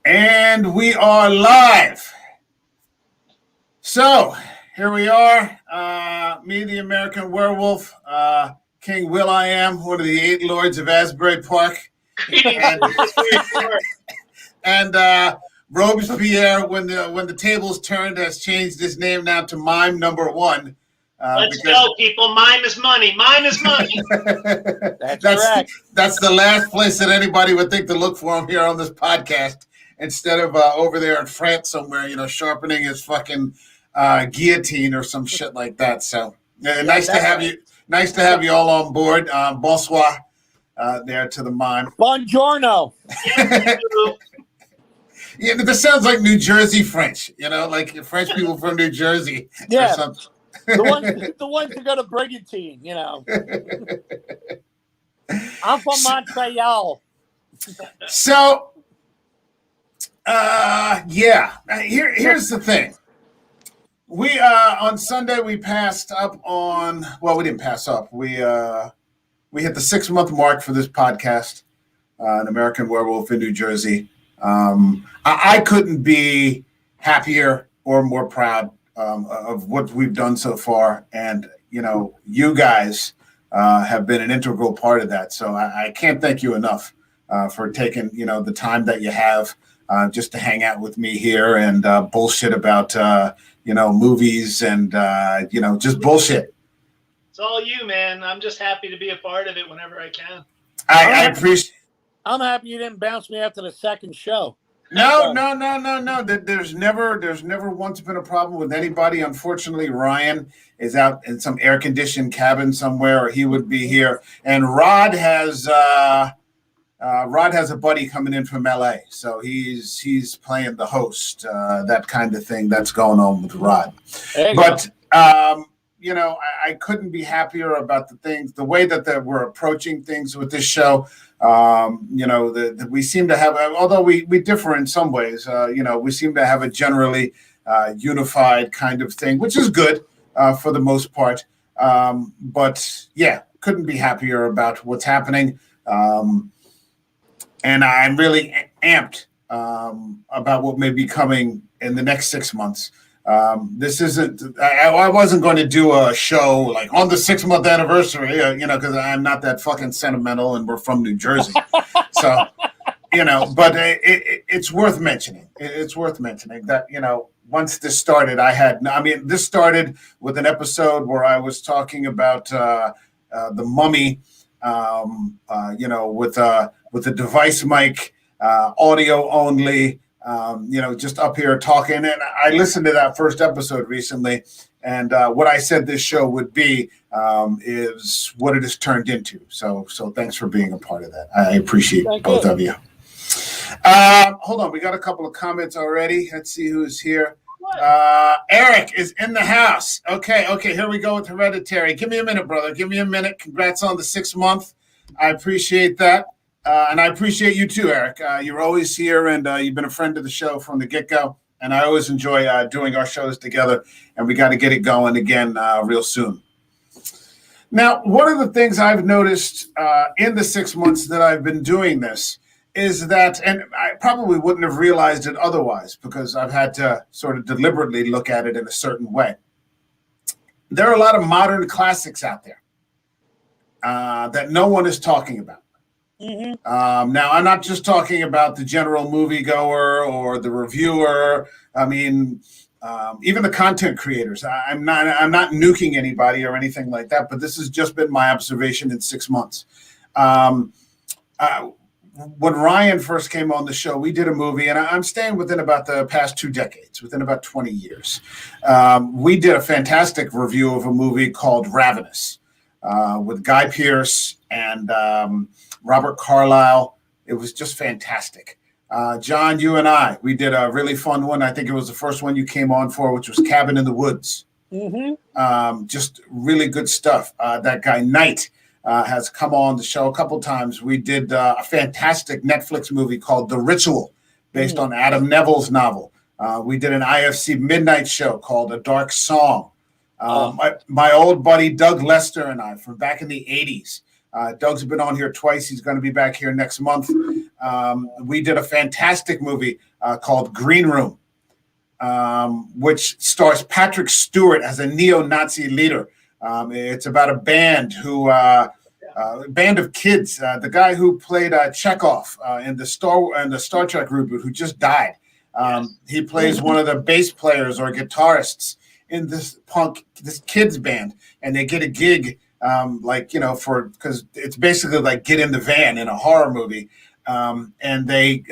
And we are live. So here we are. Me, the American Werewolf, King Will I Am, one of the 8 Lords of Asbury Park, and Robespierre, when the tables turned, has changed his name now to Mime Number 1. Let's go, people. Mime is money. Mime is money. That's correct. That's the last place that anybody would think to look for him here on this podcast, instead of over there in France somewhere, sharpening his fucking guillotine or some shit like that. So nice to have you. Nice to have you all on board. Bonsoir, there to the mime. Buongiorno. Yeah, this sounds like New Jersey French. Like French people from New Jersey. Yeah. Or something. The ones who go to Brigantine, I'm from Montreal. So, here's the thing. We on Sunday we passed up on. Well, we didn't pass up. We hit the 6-month mark for this podcast, an American Werewolf in New Jersey. I couldn't be happier or more proud of what we've done so far, and you guys have been an integral part of that. So I can't thank you enough for taking the time that you have just to hang out with me here and bullshit about movies and just bullshit. It's all you, man. I'm just happy to be a part of it whenever I can. I appreciate. I'm happy you didn't bounce me after the second show. No. There's never once been a problem with anybody. Unfortunately, Ryan is out in some air-conditioned cabin somewhere, or he would be here. And Rod has a buddy coming in from LA, so he's playing the host, that kind of thing that's going on with Rod. But I couldn't be happier about the way that we're approaching things with this show. That we seem to have, although we differ in some ways, we seem to have a generally unified kind of thing, which is good for the most part. But yeah, couldn't be happier about what's happening. And I'm really amped about what may be coming in the next 6 months. This isn't. I wasn't going to do a show like on the 6-month anniversary, because I'm not that fucking sentimental, and we're from New Jersey, so But it's worth mentioning. It's worth mentioning that once this started, this started with an episode where I was talking about the Mummy, with a device mic, audio only. Just up here talking. And I listened to that first episode recently, and what I said this show would be is what it has turned into. So thanks for being a part of that. I appreciate both of you. Hold on, we got a couple of comments already. Let's see who's here. Eric is in the house. Okay, here we go with Hereditary. Give me a minute, brother. Give me a minute. Congrats on the 6th month. I appreciate that. And I appreciate you too, Eric. You're always here, and you've been a friend of the show from the get-go. And I always enjoy doing our shows together, and we got to get it going again real soon. Now, one of the things I've noticed in the 6 months that I've been doing this is that, and I probably wouldn't have realized it otherwise because I've had to sort of deliberately look at it in a certain way. There are a lot of modern classics out there that no one is talking about. Mm-hmm. Now, I'm not just talking about the general moviegoer or the reviewer. I mean, even the content creators. I'm not nuking anybody or anything like that, but this has just been my observation in 6 months. When Ryan first came on the show, we did a movie, and I'm staying within about the past 2 decades, within about 20 years. We did a fantastic review of a movie called Ravenous with Guy Pearce and Robert Carlyle. It was just fantastic. John, you and we did a really fun one. I think it was the first one you came on for, which was Cabin in the Woods. Mm-hmm. Just really good stuff. That guy, Knight, has come on the show a couple times. We did a fantastic Netflix movie called The Ritual, based on Adam Neville's novel. We did an IFC Midnight show called A Dark Song. My old buddy Doug Lester and I, from back in the 80s. Doug's been on here twice. He's going to be back here next month. we did a fantastic movie called Green Room, which stars Patrick Stewart as a neo-Nazi leader. It's about a band band of kids. The guy who played Chekhov in the Star Trek reboot, who just died. He plays one of the bass players or guitarists in this kids band, and they get a gig, because it's basically like Get in the Van in a horror movie, and they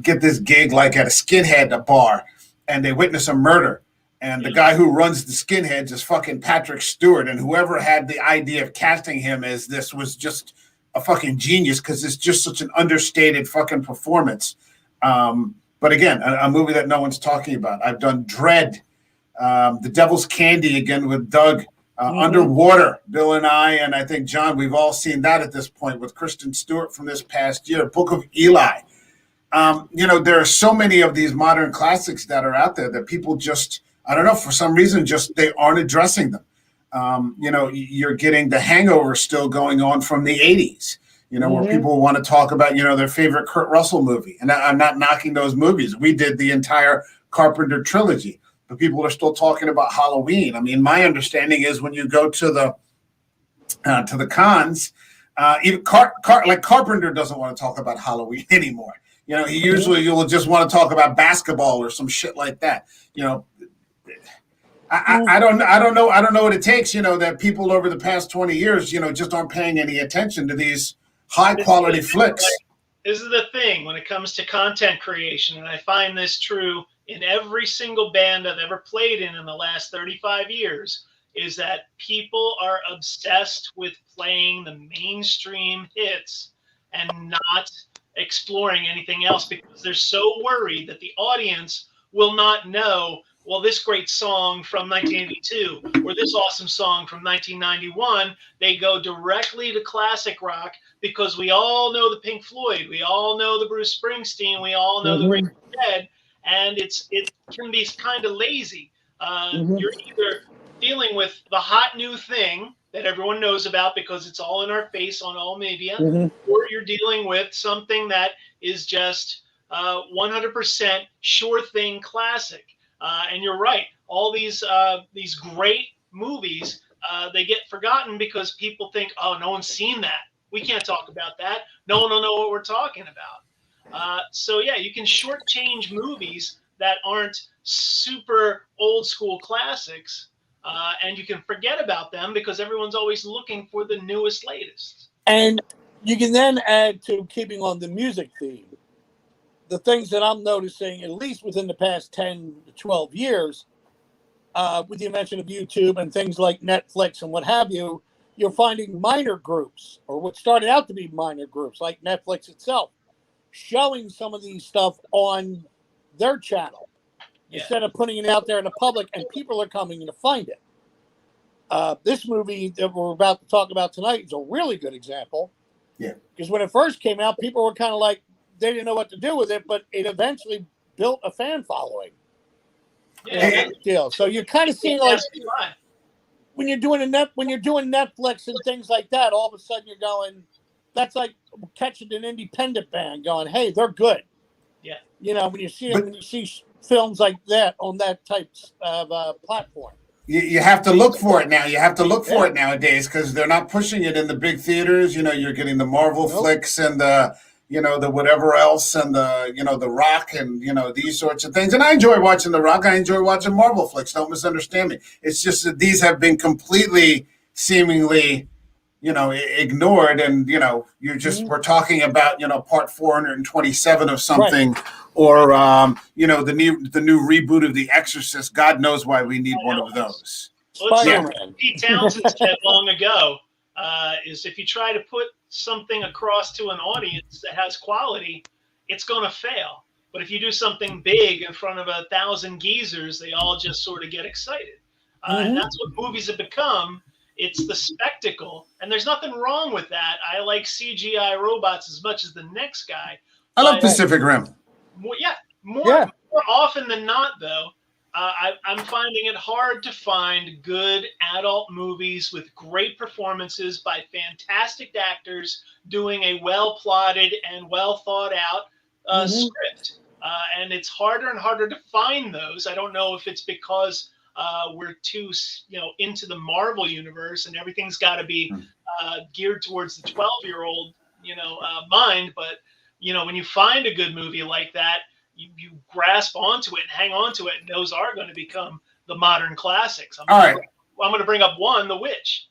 get this gig like at a skinhead bar, and they witness a murder. And the guy who runs the skinheads is fucking Patrick Stewart. And whoever had the idea of casting him as this was just a fucking genius, because it's just such an understated fucking performance. But again, a movie that no one's talking about. I've done Dread, The Devil's Candy again with Doug, Underwater, Bill and I think John, we've all seen that at this point with Kristen Stewart from this past year, Book of Eli. There are so many of these modern classics that are out there that people just, I don't know, for some reason, just they aren't addressing them. You're getting The Hangover still going on from the 80s, where people want to talk about, their favorite Kurt Russell movie. And I'm not knocking those movies. We did the entire Carpenter trilogy, but people are still talking about Halloween. I mean, my understanding is when you go to the cons, even Carpenter doesn't want to talk about Halloween anymore. He usually will just want to talk about basketball or some shit like that. I don't know what it takes, that people over the past 20 years, just aren't paying any attention to these high quality flicks. This is the thing when it comes to content creation, and I find this true in every single band I've ever played in the last 35 years, is that people are obsessed with playing the mainstream hits and not exploring anything else, because they're so worried that the audience will not know, well, this great song from 1982 or this awesome song from 1991. They go directly to classic rock because we all know the Pink Floyd, we all know the Bruce Springsteen, we all know the Grateful Dead, and it can be kind of lazy. You're either dealing with the hot new thing that everyone knows about because it's all in our face on all media, or you're dealing with something that is just 100% sure thing classic. And you're right. All these great movies, they get forgotten because people think, oh, no one's seen that. We can't talk about that. No one will know what we're talking about. So yeah, you can shortchange movies that aren't super old school classics, and you can forget about them because everyone's always looking for the newest, latest. And you can then add to keeping on the music theme. The things that I'm noticing, at least within the past 10 to 12 years, with the invention of YouTube and things like Netflix and what have you, you're finding minor groups, or what started out to be minor groups, like Netflix itself, showing some of these stuff on their channel instead of putting it out there in the public, and people are coming to find it. This movie that we're about to talk about tonight is a really good example. Yeah. Because when it first came out, people were kind of like, they didn't know what to do with it, but it eventually built a fan following. Yeah. Deal. So you're kind of seeing like when you're doing Netflix and things like that, all of a sudden you're going, that's like catching an independent band going, hey, they're good. Yeah. When you see films like that on that type of platform. You have to look for it now. You have to look for it nowadays because they're not pushing it in the big theaters. You're getting the Marvel flicks and the whatever else, and the Rock, and these sorts of things. And I enjoy watching the Rock. I enjoy watching Marvel flicks. Don't misunderstand me. It's just that these have been completely, seemingly, ignored. And we're talking about part 427 of something, or the new reboot of The Exorcist. God knows why we need one of those. Well, Pete Townsend said long ago, is if you try to put something across to an audience that has quality, it's going to fail. But if you do something big in front of 1,000 geezers, they all just sort of get excited. And that's what movies have become. It's the spectacle. And there's nothing wrong with that. I like CGI robots as much as the next guy. I love Pacific Rim. More often than not, though, I'm finding it hard to find good adult movies with great performances by fantastic actors doing a well plotted and well thought out script. And it's harder and harder to find those. I don't know if it's because we're too, into the Marvel universe and everything's got to be geared towards the 12-year-old, mind. But when you find a good movie like that, you grasp onto it and hang on to it, and those are going to become the modern classics. I'm going to bring up one, The Witch.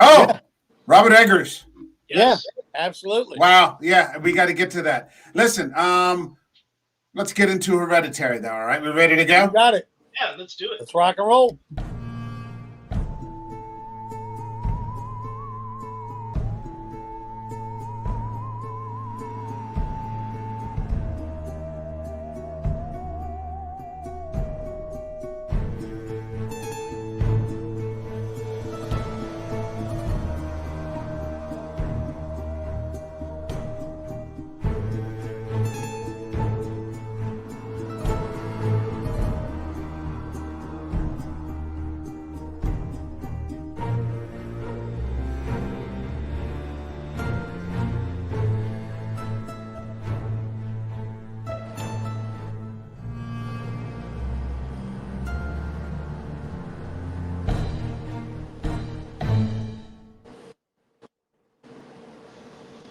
Oh, yeah. Robert Eggers. Yes. Yeah, absolutely. Wow. Yeah, we got to get to that. Listen, let's get into Hereditary, though. All right, we ready to go? You got it. Yeah, let's do it. Let's rock and roll.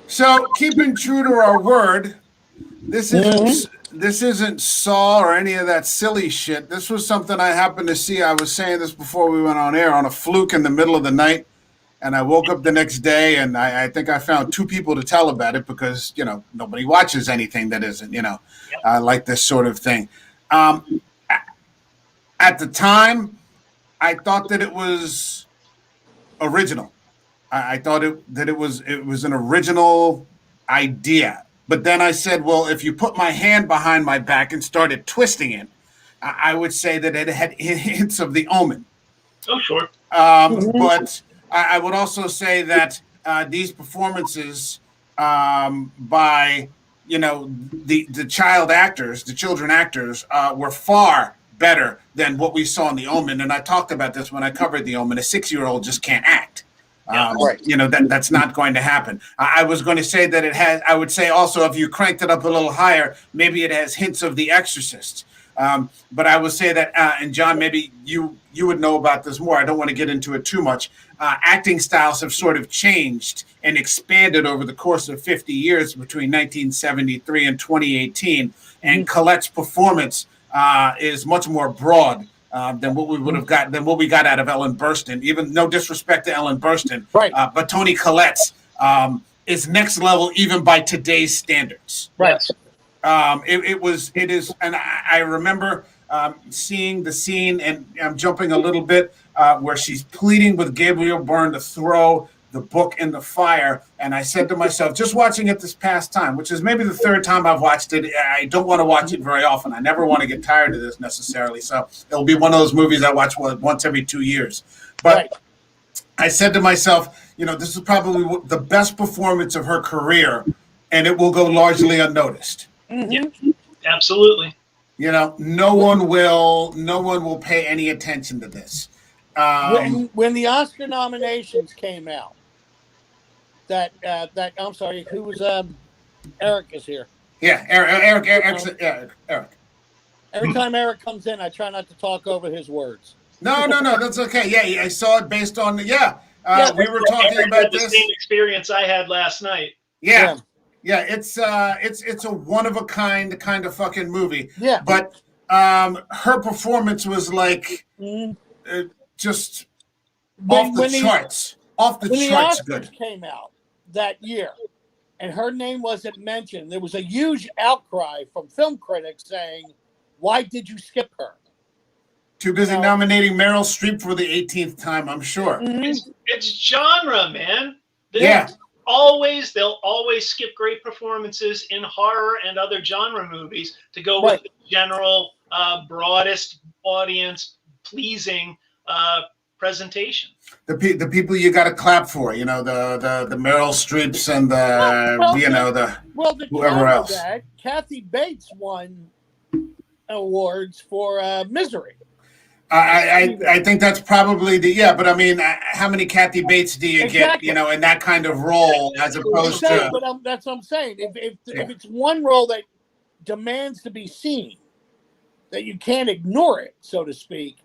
So, keeping true to our word, this isn't Saw or any of that silly shit. This was something I happened to see. I was saying this before we went on air, on a fluke in the middle of the night, and I woke up the next day, and I think I found two people to tell about it because nobody watches anything that isn't like this sort of thing. At the time, I thought that it was original. I thought that it was an original idea. But then I said, well, if you put my hand behind my back and started twisting it, I would say that it had hints of The Omen. Oh, sure. But I would also say that these performances by the child actors, the children actors, were far better than what we saw in The Omen. And I talked about this when I covered The Omen. A 6-year-old just can't act. Right. That's not going to happen. I was going to say that it has. I would say also, if you cranked it up a little higher, maybe it has hints of The Exorcist. But I would say that, and John, maybe you would know about this more. I don't want to get into it too much. Acting styles have sort of changed and expanded over the course of 50 years between 1973 and 2018. And Colette's performance is much more broad than what we would have got, than what we got out of Ellen Burstyn. Even no disrespect to Ellen Burstyn, right? But Toni Collette's is next level even by today's standards. Right. It is, and I remember seeing the scene, and I'm jumping a little bit, where she's pleading with Gabriel Byrne to throw the book in the fire. And I said to myself, just watching it this past time, which is maybe the third time I've watched it, I don't want to watch it very often. I never want to get tired of this necessarily. So it'll be one of those movies I watch once every 2 years. But right. I said to myself, this is probably the best performance of her career, and it will go largely unnoticed. Yeah, absolutely. No one will pay any attention to this. When the Oscar nominations came out, that I'm sorry, who was Eric is here. Yeah, Eric. Every time Eric comes in, I try not to talk over his words. No, that's okay. Yeah, I saw it based on we were talking about this. The same experience I had last night. Yeah, it's a one of a kind of fucking movie. Yeah, but her performance was like just off the charts. Off the charts, good. When the Oscars good. Came out that year, and her name wasn't mentioned. There was a huge outcry from film critics saying, "Why did you skip her?" Too busy nominating Meryl Streep for the 18th time, I'm sure. It's genre, man. They'll always skip great performances in horror and other genre movies to go with the general, broadest audience pleasing presentation. The people you got to clap for, the Meryl Streeps and the whoever else. Kathy Bates won awards for Misery. I think that's probably but I mean, how many Kathy Bates do you get, in that kind of role as opposed to? But that's what I'm saying. If it's one role that demands to be seen, that you can't ignore it, so to speak.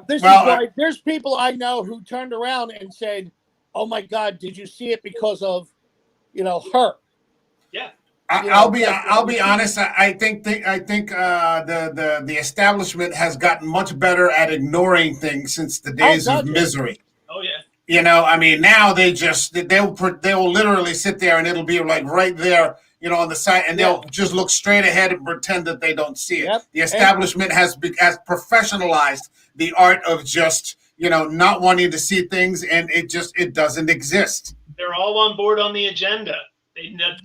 This is why there's people I know who turned around and said, "Oh my God, did you see it because of, her?" Yeah. I'll be honest. I think the establishment has gotten much better at ignoring things since the days of Misery. Oh yeah. I mean, now they'll literally sit there and it'll be like right there, on the side, and they'll just look straight ahead and pretend that they don't see it. Yep. The establishment has professionalized the art of just not wanting to see things, and it doesn't exist. They're all on board on the agenda.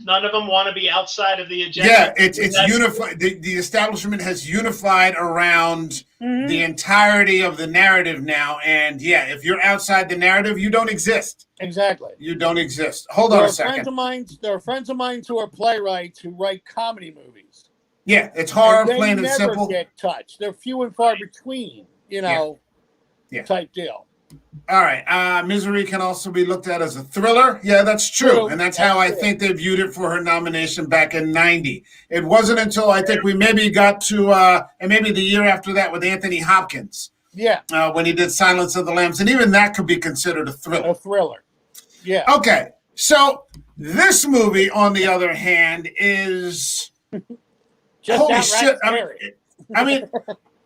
None of them want to be outside of the agenda. Yeah, it's unified. The establishment has unified around the entirety of the narrative now. And if you're outside the narrative, you don't exist. Exactly. You don't exist. Hold on a second. There are friends of mine who are playwrights who write comedy movies. Yeah, it's horror, plain and simple. They never get touched. They're few and far between, type deal. All right. Misery can also be looked at as a thriller. Yeah, that's true. And that's how I think they viewed it for her nomination back in 90. It wasn't until I think we maybe got to, and maybe the year after that with Anthony Hopkins. Yeah. When he did Silence of the Lambs. And even that could be considered a thriller. A thriller. Yeah. Okay. So this movie, on the other hand, is... just holy shit.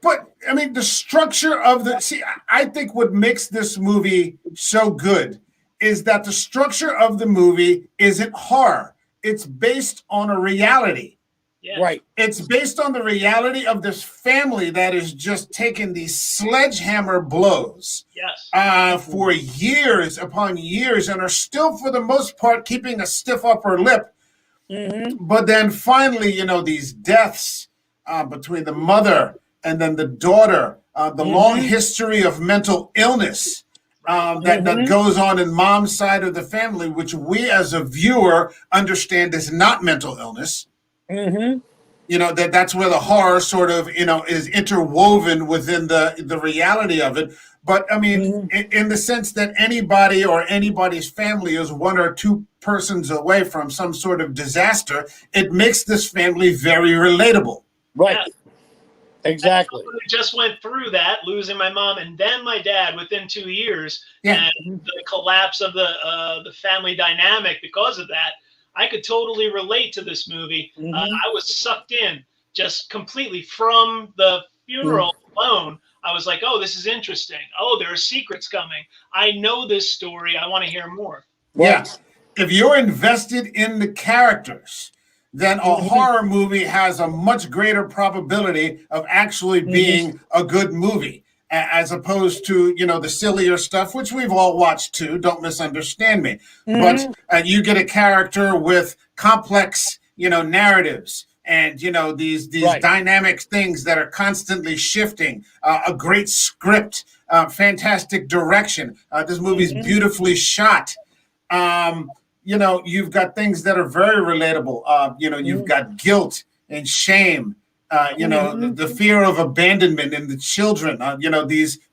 But, the structure of I think what makes this movie so good is that the structure of the movie isn't horror. It's based on a reality. Yeah. Right. It's based on the reality of this family that is just taking these sledgehammer blows for years upon years and are still, for the most part, keeping a stiff upper lip. Mm-hmm. But then finally, these deaths between the mother and then the daughter, the long history of mental illness that goes on in mom's side of the family, which we as a viewer understand is not mental illness. Mm-hmm. That's where the horror sort of, is interwoven within the reality of it. But I mean, in the sense that anybody or anybody's family is one or two persons away from some sort of disaster, it makes this family very relatable. Right. Yeah. Exactly. I just went through that, losing my mom and then my dad within 2 years, and the collapse of the family dynamic because of that. I could totally relate to this movie. I was sucked in just completely from the funeral alone. I was like, oh, this is interesting. Oh, there are secrets coming. I know this story. I want to hear more. Yeah. If you're invested in the characters, then a horror movie has a much greater probability of actually being a good movie, as opposed to, the sillier stuff, which we've all watched too. Don't misunderstand me. But you get a character with complex, narratives and, these dynamic things that are constantly shifting, a great script, fantastic direction. This movie's beautifully shot. You've got things that are very relatable. You've got guilt and shame. The fear of abandonment in the children.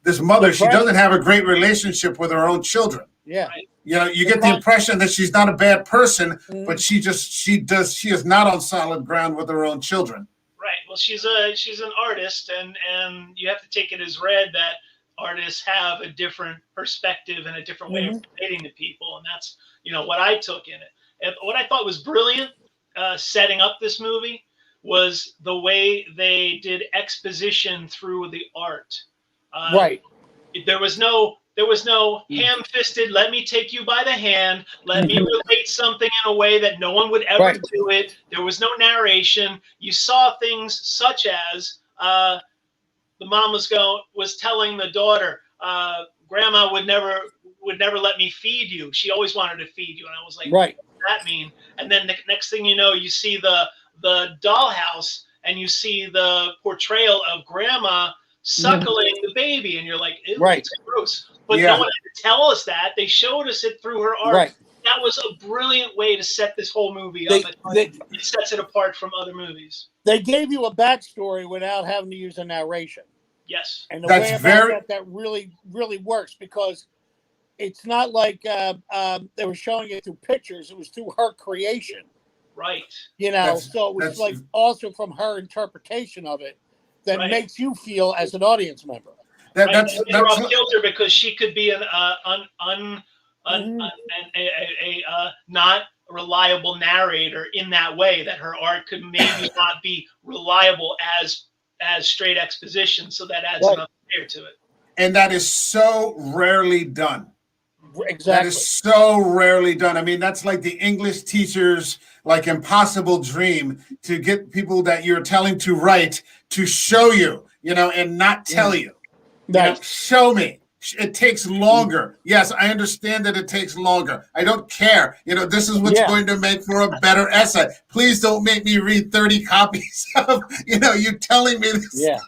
This mother, she doesn't have a great relationship with her own children. Yeah. You get the impression that she's not a bad person, but she is not on solid ground with her own children. Right. Well, she's an artist, and you have to take it as read that artists have a different perspective and a different way of relating to people, and that's what I took in it. And what I thought was brilliant setting up this movie was the way they did exposition through the art. Right. There was no ham-fisted, let me take you by the hand, let me relate something in a way that no one would ever do it. There was no narration. You saw things such as the mom was telling the daughter, Grandma would never let me feed you. She always wanted to feed you. And I was like, what does that mean? And then the next thing you know, you see the dollhouse and you see the portrayal of Grandma suckling the baby. And you're like, ew, it's gross. But no one had to tell us that. They showed us it through her art. Right. That was a brilliant way to set this whole movie up. It sets it apart from other movies. They gave you a backstory without having to use a narration. Yes. And the That's way about very that really, really works, because it's not like they were showing it through pictures. It was through her creation, Right. you know. That's So it was that's like also from her interpretation of it that Right. makes you feel as an audience member. that Right. that's And they're that's off kilter because she could be an Mhm. not reliable narrator in that way, that her art could maybe not be reliable as straight exposition, so that adds Right. another layer to it. and that is so rarely done. That Exactly. is so rarely done. I mean, that's like the English teacher's like impossible dream, to get people that you're telling to write to show you, and not tell you. Right. Show me. It takes longer. Yes, I understand that it takes longer. I don't care. This is what's Yeah. going to make for a better essay. Please don't make me read 30 copies of, you telling me this. Yeah.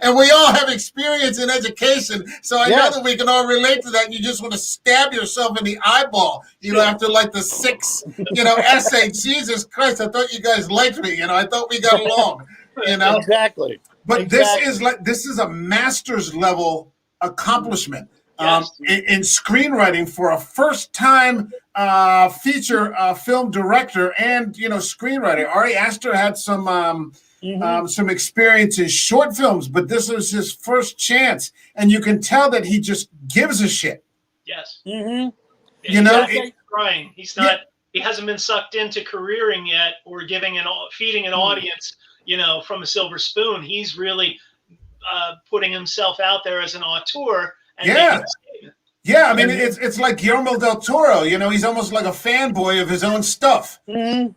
And we all have experience in education. So I know Yes. that we can all relate to that. And you just want to stab yourself in the eyeball, after like the sixth, essay. Jesus Christ, I thought you guys liked me. I thought we got along, Exactly. But Exactly. this is a master's level accomplishment Yes. in screenwriting for a first time feature film director and screenwriter. Ari Aster had some experience in short films, but this was his first chance, and you can tell that he just gives a shit. Yes. Mm-hmm. You know, He's trying. He's not. He hasn't been sucked into careering yet, or feeding an audience, from a silver spoon. He's really putting himself out there as an auteur. And I mean, it's like Guillermo del Toro. He's almost like a fanboy of his own stuff. Mm-hmm.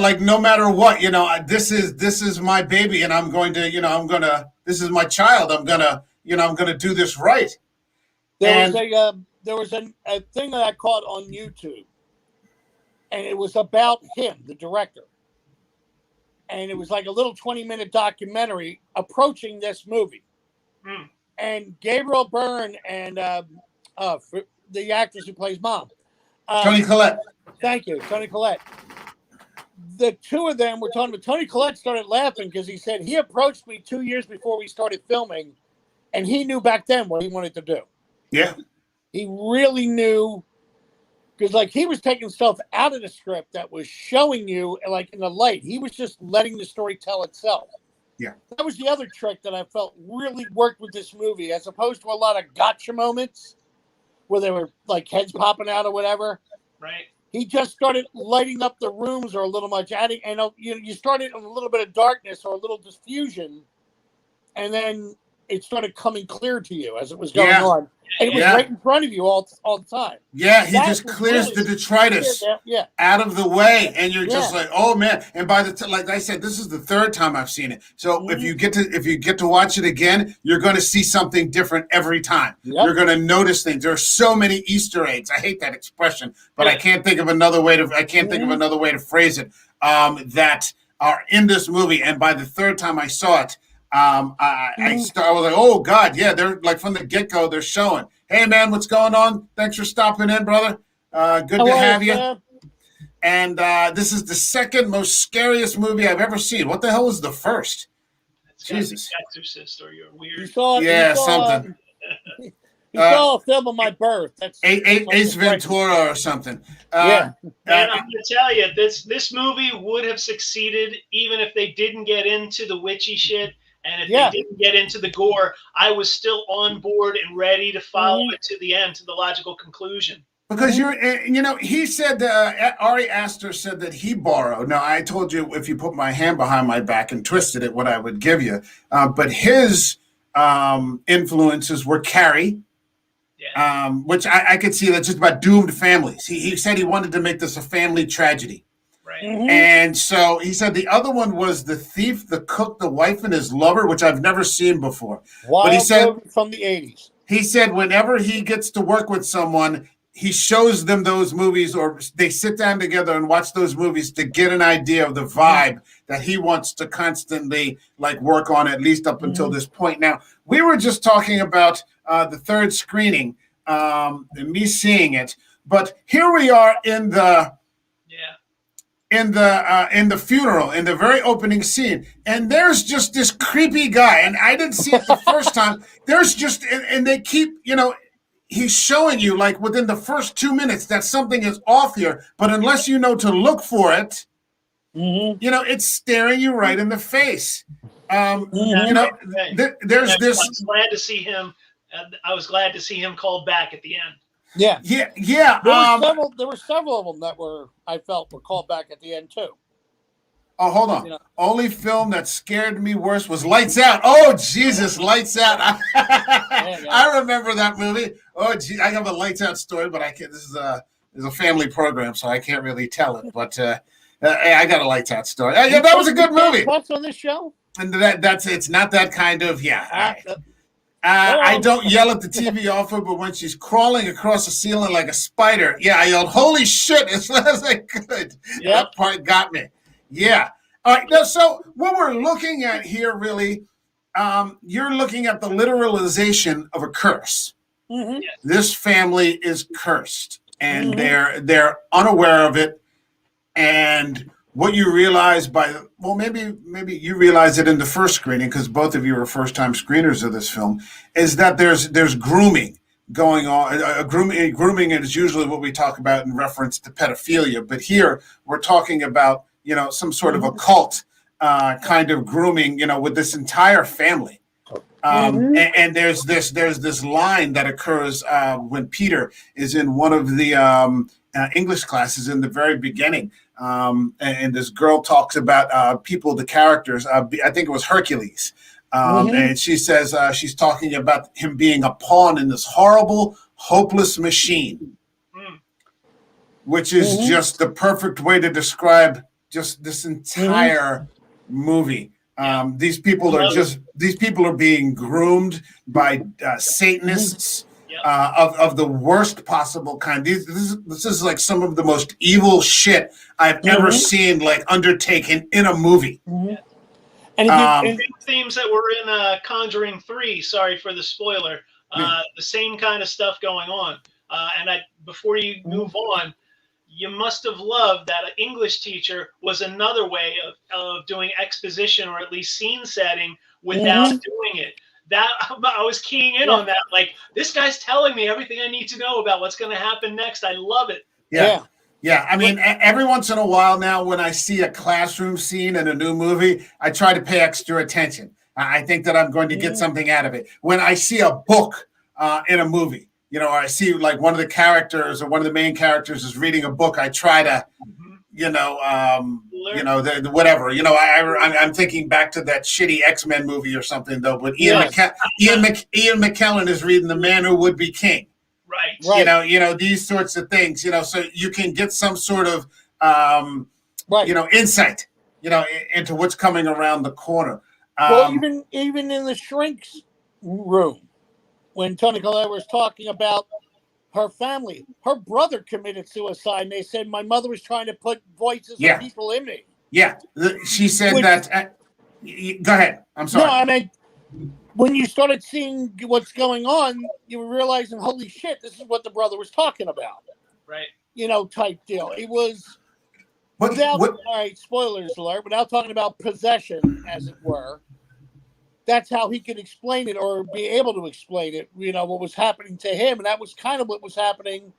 Like no matter what, this is my baby, and I'm going to, this is my child. I'm gonna do this right. There was a thing that I caught on YouTube, and it was about him, the director. And it was like a little 20-minute documentary approaching this movie. Mm. And Gabriel Byrne and the actress who plays Mom. Toni Collette. Thank you, Toni Collette. The two of them were talking, but Toni Collette started laughing because he said he approached me 2 years before we started filming, and he knew back then what he wanted to do. Yeah. He really knew, because like he was taking stuff out of the script that was showing you like in the light. He was just letting the story tell itself. Yeah. That was the other trick that I felt really worked with this movie, as opposed to a lot of gotcha moments where they were like heads popping out or whatever. Right. He just started lighting up the rooms or a little much, adding, and you started a little bit of darkness or a little diffusion, and then it started coming clear to you as it was going on. And it was right in front of you all the time. Yeah, he just clears the detritus out of the way, and you're just like, oh man. And by the time, like I said, this is the third time I've seen it. So if you get to watch it again, you're going to see something different every time. Yep. You're going to notice things. There are so many Easter eggs. I hate that expression, but I can't think of another way to. I can't think of another way to phrase it. That are in this movie, and by the third time I saw it. I was like, oh God, yeah, they're like from the get-go, they're showing, hey man, what's going on? Thanks for stopping in, brother. Good to have you. And this is the second most scariest movie I've ever seen. What the hell was the first? Jesus. Exorcist, or you're weird. You saw something. You saw a film of my birth. That's Ace Ventura or something. Man, I'm going to tell you, this movie would have succeeded even if they didn't get into the witchy shit. And if they didn't get into the gore, I was still on board and ready to follow it to the end, to the logical conclusion. Because he said, Ari Aster said that he borrowed. Now, I told you if you put my hand behind my back and twisted it, what I would give you. But his influences were Carrie, which I could see that's just about doomed families. He said he wanted to make this a family tragedy. Right. And so he said the other one was The Thief, The Cook, The Wife, and His Lover, which I've never seen before. But he said from the 80s. He said whenever he gets to work with someone, he shows them those movies, or they sit down together and watch those movies to get an idea of the vibe that he wants to constantly like work on, at least up until this point. Now, we were just talking about the third screening and me seeing it, but here we are in the in the funeral, in the very opening scene, and there's just this creepy guy, and I didn't see it the first time. There's just, and they keep, he's showing you like within the first 2 minutes that something is off here, but unless you know to look for it, it's staring you right in the face. There's this. I was glad to see him. I was glad to see him called back at the end. Yeah. There were several of them that I felt were called back at the end too. Oh, hold on. Only film that scared me worse was Lights Out. Oh, Jesus, Lights Out. I remember that movie. Oh, gee, I have a Lights Out story, but I can't. This is a family program, so I can't really tell it. But I got a Lights Out story. Yeah, that was a good movie. What's on this show? And it's not that kind of I don't yell at the TV often, but when she's crawling across the ceiling like a spider, I yelled, "Holy shit!" As loud as I could. Yep. That part got me. Yeah. All right. Now, so what we're looking at here, really, you're looking at the literalization of a curse. Mm-hmm. This family is cursed, and they're unaware of it. And what you realize maybe you realize it in the first screening, because both of you are first-time screeners of this film, is that there's grooming going on. Grooming is usually what we talk about in reference to pedophilia, but here we're talking about some sort of occult kind of grooming, with this entire family. And there's this line that occurs when Peter is in one of the English classes in the very beginning. And this girl talks about the characters. I think it was Hercules. And she says she's talking about him being a pawn in this horrible, hopeless machine, which is just the perfect way to describe just this entire movie. These people are being groomed by Satanists. Of the worst possible kind. This is like some of the most evil shit I've ever seen, like undertaken in a movie. And themes that were in Conjuring 3. Sorry for the spoiler. The same kind of stuff going on. Before you move on, you must have loved that an English teacher was another way of doing exposition, or at least scene setting, without doing it. That I was keying in on that. Like, this guy's telling me everything I need to know about what's going to happen next. I love it. Yeah. I mean, every once in a while now, when I see a classroom scene in a new movie, I try to pay extra attention. I think that I'm going to get something out of it. When I see a book in a movie, or I see like one of the characters or one of the main characters is reading a book, I try to, whatever. I'm thinking back to that shitty X-Men movie or something, though. But Ian McKellen is reading The Man Who Would Be King. Right. These sorts of things. So you can get some sort of insight, into what's coming around the corner. Well, even in the shrink's room, when Toni Collette was talking about her family, her brother committed suicide, and they said, my mother was trying to put voices of people in me. Yeah, she said that. Go ahead. I'm sorry. No, I mean, when you started seeing what's going on, you were realizing, holy shit, this is what the brother was talking about. Right. Type deal. It was all right, spoilers alert, without talking about possession, as it were. That's how he could explain it, or be able to explain it, what was happening to him. And that was kind of what was happening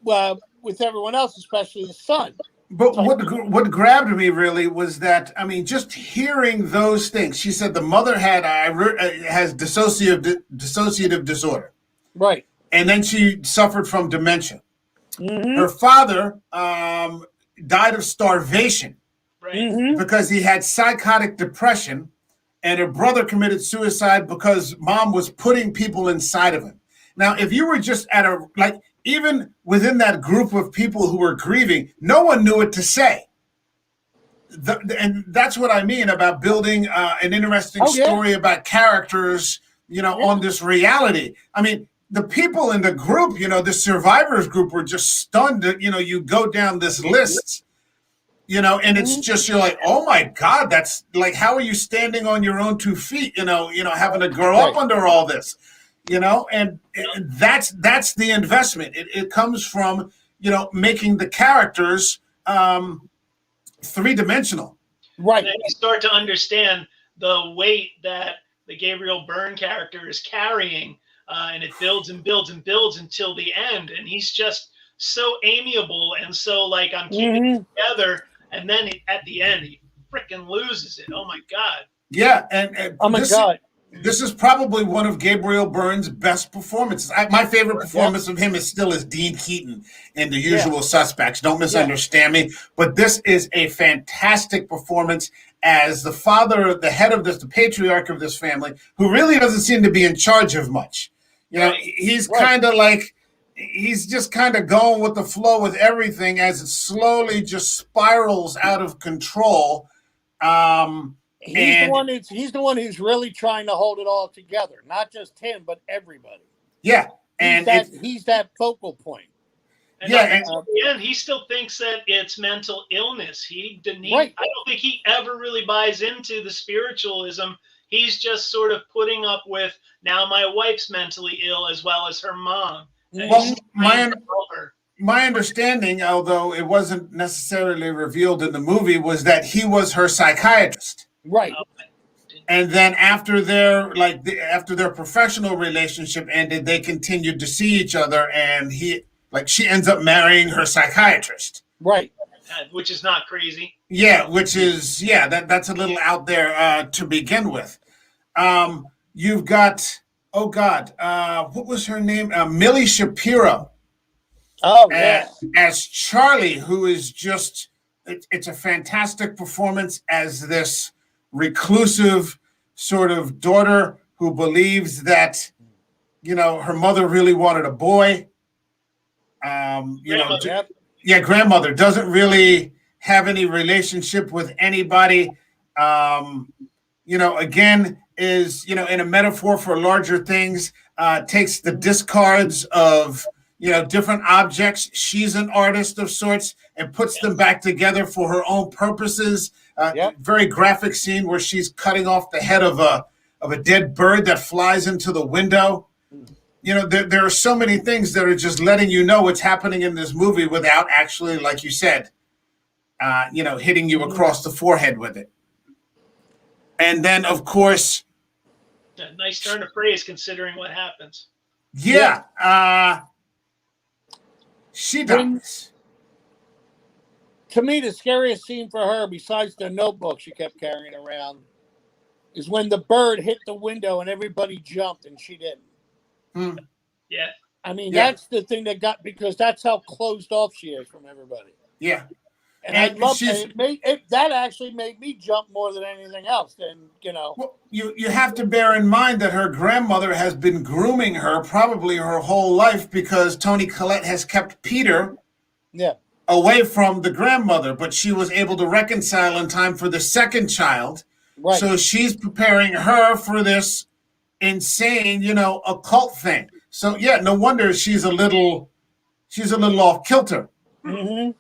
with everyone else, especially the son. But what grabbed me really was that, I mean, just hearing those things. She said the mother has dissociative disorder. Right. And then she suffered from dementia. Her father died of starvation because he had psychotic depression. And her brother committed suicide because mom was putting people inside of him. Now, if you were just even within that group of people who were grieving, no one knew what to say. And that's what I mean about building an interesting story about characters, on this reality. I mean, the people in the group, the survivors group were just stunned that, you go down this list. And it's just, you're like, oh my God, that's like, how are you standing on your own 2 feet, having to grow up under all this, and that's the investment. It comes from, making the characters, three-dimensional. Right. And then you start to understand the weight that the Gabriel Byrne character is carrying, and it builds and builds and builds until the end. And he's just so amiable and so like, I'm keeping it together. And then at the end, he freaking loses it. Oh my God. Yeah, and Oh my God. This is probably one of Gabriel Byrne's best performances. My favorite performance of him is still as Dean Keaton in The Usual Suspects. Don't misunderstand me. But this is a fantastic performance as the father, the head of this, the patriarch of this family, who really doesn't seem to be in charge of much. You know, he's kind of like, he's just kind of going with the flow with everything as it slowly just spirals out of control. He's the one who's really trying to hold it all together. Not just him, but everybody. Yeah. He's that focal point. And at the end, he still thinks that it's mental illness. I don't think he ever really buys into the spiritualism. He's just sort of putting up with, now my wife's mentally ill as well as her mom. Well, my understanding, although it wasn't necessarily revealed in the movie, was that he was her psychiatrist. Right. And then after their professional relationship ended, they continued to see each other, and she ends up marrying her psychiatrist. Right. Which is not crazy. Yeah, that's a little out there to begin with. You've got, what was her name? Millie Shapiro. Oh, yeah. As Charlie, who is just, it's a fantastic performance as this reclusive sort of daughter who believes that, her mother really wanted a boy. Grandmother doesn't really have any relationship with anybody. Again, is, in a metaphor for larger things, takes the discards of, different objects. She's an artist of sorts and puts them back together for her own purposes. Very graphic scene where she's cutting off the head of a dead bird that flies into the window. There are so many things that are just letting you know what's happening in this movie without actually, like you said, hitting you across the forehead with it. And then, of course, a nice turn of phrase considering what happens. She dies. To me, the scariest scene for her, besides the notebook she kept carrying around, is when the bird hit the window and everybody jumped and she didn't. Yeah. I mean, that's the thing that got, because that's how closed off she is from everybody. Yeah. And I love it. That actually made me jump more than anything else. Well, you have to bear in mind that her grandmother has been grooming her probably her whole life, because Toni Collette has kept Peter away from the grandmother, but she was able to reconcile in time for the second child. Right. So she's preparing her for this insane, occult thing. So no wonder she's a little off kilter. Mm-hmm.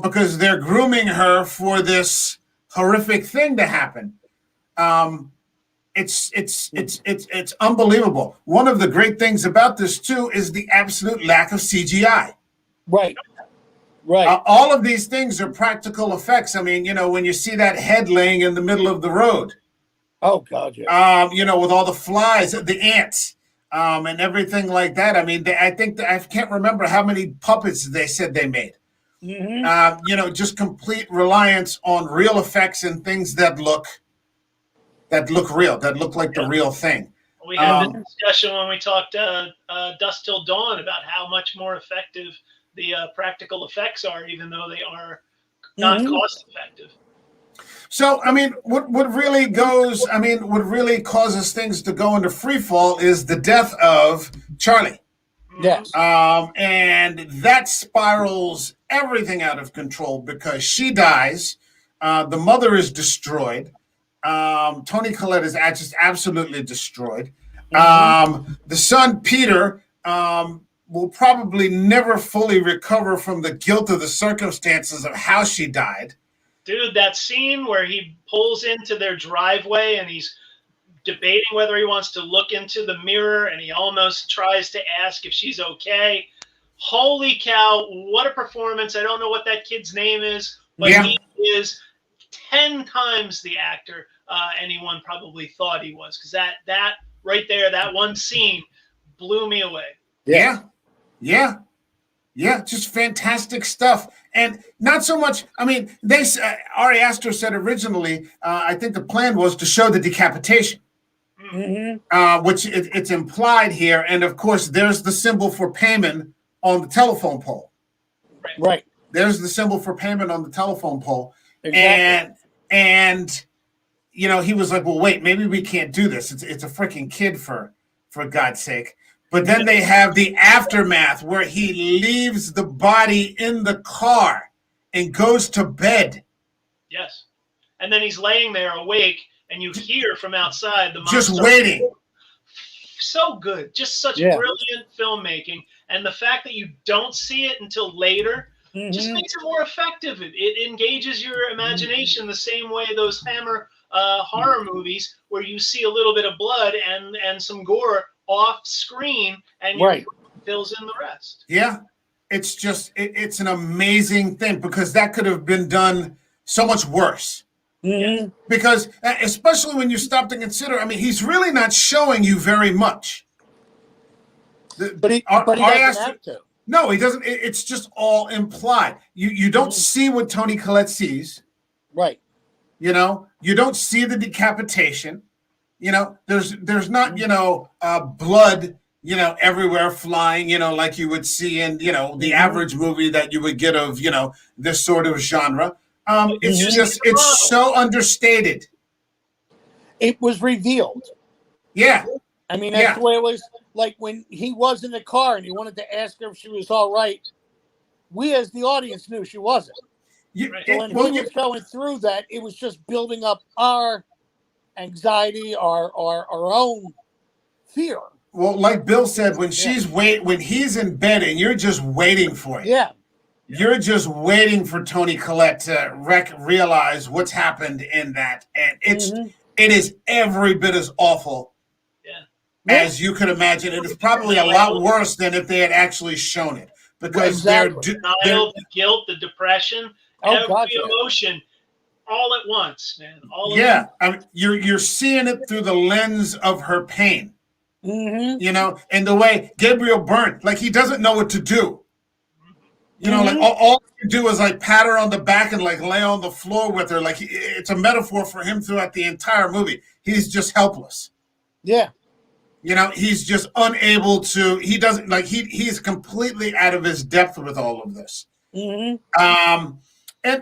Because they're grooming her for this horrific thing to happen. It's unbelievable. One of the great things about this too is the absolute lack of CGI. Right. All of these things are practical effects. I mean, when you see that head laying in the middle of the road. Oh God, yeah. With all the flies, the ants, and everything like that. I mean, I can't remember how many puppets they said they made. Mm-hmm. Just complete reliance on real effects and things that look real, that look like the real thing. We had this discussion when we talked Dusk Till Dawn about how much more effective the practical effects are, even though they are not cost effective. So, I mean, what really causes things to go into free fall is the death of Charlie. Yes. And that spirals everything out of control because she dies. The mother is destroyed. Toni Collette is just absolutely destroyed. The son, Peter, will probably never fully recover from the guilt of the circumstances of how she died. Dude, that scene where he pulls into their driveway and he's debating whether he wants to look into the mirror and he almost tries to ask if she's okay. Holy cow, what a performance. I don't know what that kid's name is. but Yeah. he is 10 times the actor anyone probably thought he was. Because that right there, that one scene blew me away. Yeah. Yeah. Yeah. Just fantastic stuff. And not so much, I mean, Ari Aster said originally, I think the plan was to show the decapitation. Which it's implied here. And of course, there's the symbol for payment on the telephone pole. Right. There's the symbol for payment on the telephone pole. Exactly. And you know, he was like, well, wait, maybe we can't do this. It's a freaking kid for God's sake. But then they have the aftermath where he leaves the body in the car and goes to bed. Yes. And then he's laying there awake, and you hear from outside the monster. Just waiting. So good. Just such brilliant filmmaking. And the fact that you don't see it until later just makes it more effective. It engages your imagination the same way those Hammer horror movies, where you see a little bit of blood and some gore off screen, and fills in the rest. Yeah. It's just, it's an amazing thing, because that could have been done so much worse. Because especially when you stop to consider, I mean, he's really not showing you very much. But he doesn't have to. No, he doesn't. It's just all implied. You don't see what Toni Collette sees. Right. You know, you don't see the decapitation. You know, there's not, blood, everywhere flying, like you would see in, the average movie that you would get of, this sort of genre. It's so understated. It was revealed. Yeah. I mean, that's the way it was. Like when he was in the car and he wanted to ask her if she was all right, we as the audience knew she wasn't. So when he was going through that, it was just building up our anxiety, our own fear. Well, like Bill said, when when he's in bed and you're just waiting for it. Yeah. You're just waiting for Toni Collette to realize what's happened in that. And it is every bit as awful as you could imagine. It is probably a lot worse than if they had actually shown it. Because the guilt, the depression, every emotion all at once, man. I mean, you're seeing it through the lens of her pain. And the way Gabriel Byrne, like, he doesn't know what to do. Like all he can do is like pat her on the back and like lay on the floor with her. Like, it's a metaphor for him throughout the entire movie. He's just helpless. Yeah. He's just unable to, he doesn't, like, he's completely out of his depth with all of this. And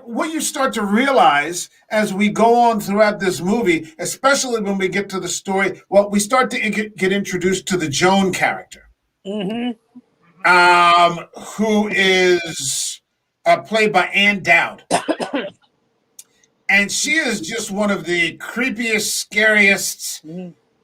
what you start to realize as we go on throughout this movie, especially when we get to the story, well, we start to get introduced to the Joan character. Who is played by Ann Dowd. And she is just one of the creepiest, scariest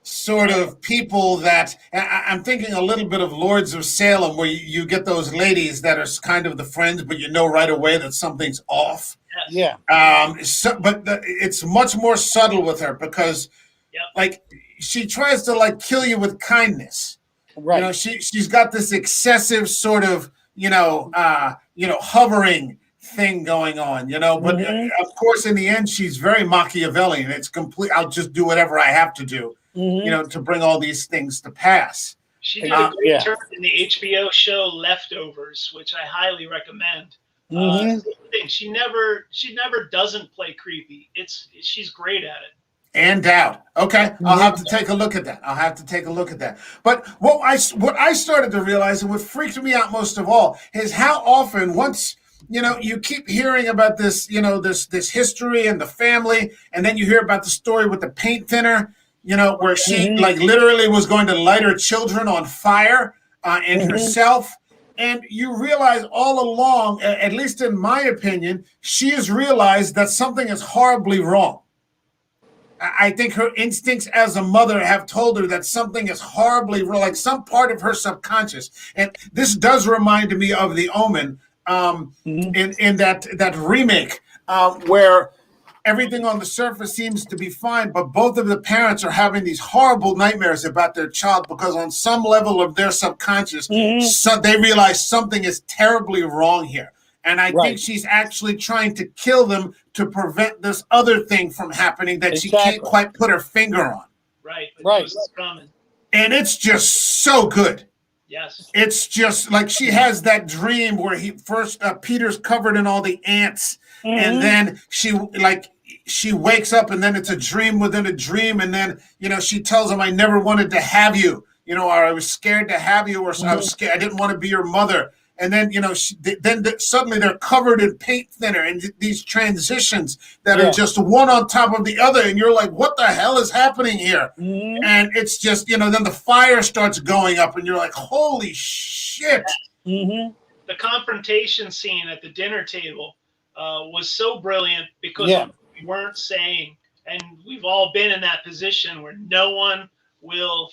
sort of people that I'm thinking a little bit of Lords of Salem, where you get those ladies that are kind of the friends, but you know right away that something's off. Yeah. But it's much more subtle with her, because like, she tries to like kill you with kindness. Right. She's got this excessive sort of, hovering thing going on, but of course in the end she's very Machiavellian. It's complete, I'll just do whatever I have to do, to bring all these things to pass. She did a great turn in the HBO show Leftovers, which I highly recommend. She never doesn't play creepy. She's great at it. And Dowd. Okay, I'll have to take a look at that. But what I started to realize, and what freaked me out most of all, is how often once you keep hearing about this, this history and the family, and then you hear about the story with the paint thinner, where she like literally was going to light her children on fire and herself. And you realize all along, at least in my opinion, she has realized that something is horribly wrong. I think her instincts as a mother have told her that something is horribly wrong, like some part of her subconscious. And this does remind me of The Omen, in that remake, where everything on the surface seems to be fine, but both of the parents are having these horrible nightmares about their child, because on some level of their subconscious, so they realize something is terribly wrong here. And I think she's actually trying to kill them to prevent this other thing from happening that she can't quite put her finger on. Right. And it's just so good. Yes. It's just like she has that dream where Peter's covered in all the ants, and then she wakes up, and then it's a dream within a dream, and then she tells him, "I never wanted to have you, or I was scared to have you, or I was scared, I didn't want to be your mother." And then suddenly they're covered in paint thinner and these transitions that are just one on top of the other, and you're like, "What the hell is happening here?" And it's just then the fire starts going up, and you're like, "Holy shit!" The confrontation scene at the dinner table was so brilliant because we weren't saying, and we've all been in that position where no one will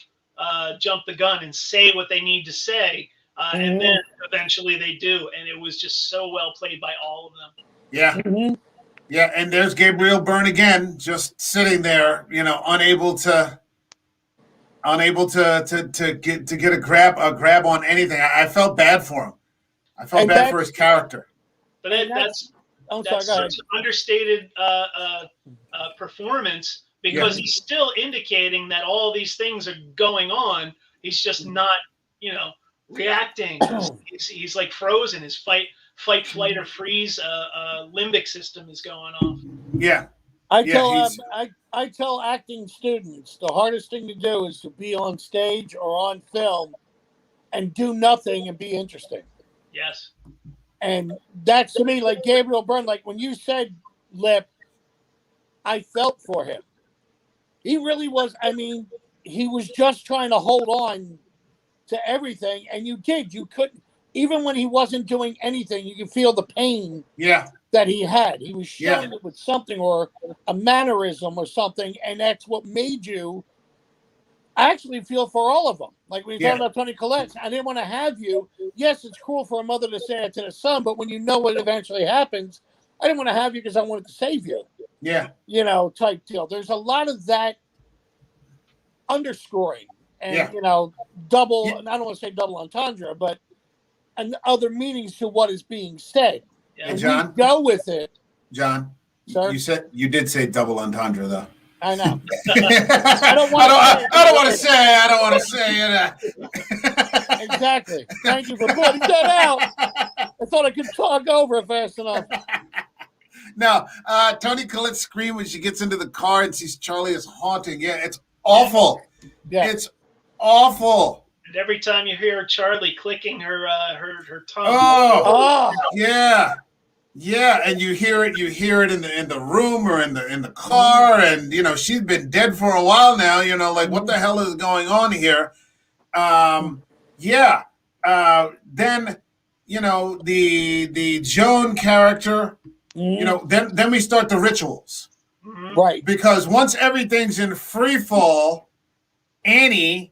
jump the gun and say what they need to say. And then eventually they do, and it was just so well played by all of them. Yeah, yeah, and there's Gabriel Byrne again, just sitting there, unable to get a grab on anything. I felt bad for him. I felt bad for his character. But that's such an understated performance because he's still indicating that all these things are going on. He's just not, reacting. He's like frozen. His fight, flight, or freeze limbic system is going off. Yeah. I tell acting students the hardest thing to do is to be on stage or on film and do nothing and be interesting. Yes. And that's to me like Gabriel Byrne. Like when you said Lip, I felt for him. He really was. I mean, he was just trying to hold on to everything, and you couldn't, even when he wasn't doing anything, you could feel the pain that he had. He was showing it with something or a mannerism or something, and that's what made you actually feel for all of them. Like when you talk about Tony Collette, I didn't want to have you. Yes, it's cruel for a mother to say it to the son, but when you know what eventually happens, I didn't want to have you because I wanted to save you. Yeah. Type deal. There's a lot of that underscoring. And, double, I don't want to say double entendre, but and other meanings to what is being said. Yeah. And John, go with it. John, sir? You did say double entendre, though. I know. I don't want to say it. Exactly. Thank you for pointing that out. I thought I could talk over it fast enough. No, Toni Collette's scream when she gets into the car and sees Charlie is haunting. Yeah, it's awful. Yeah. It's awful. And every time you hear Charlie clicking her tongue. Oh, yeah. Yeah, and you hear it in the room or in the car, and she's been dead for a while now, like what the hell is going on here? Then the Joan character, then we start the rituals. Right. Because once everything's in free fall, Annie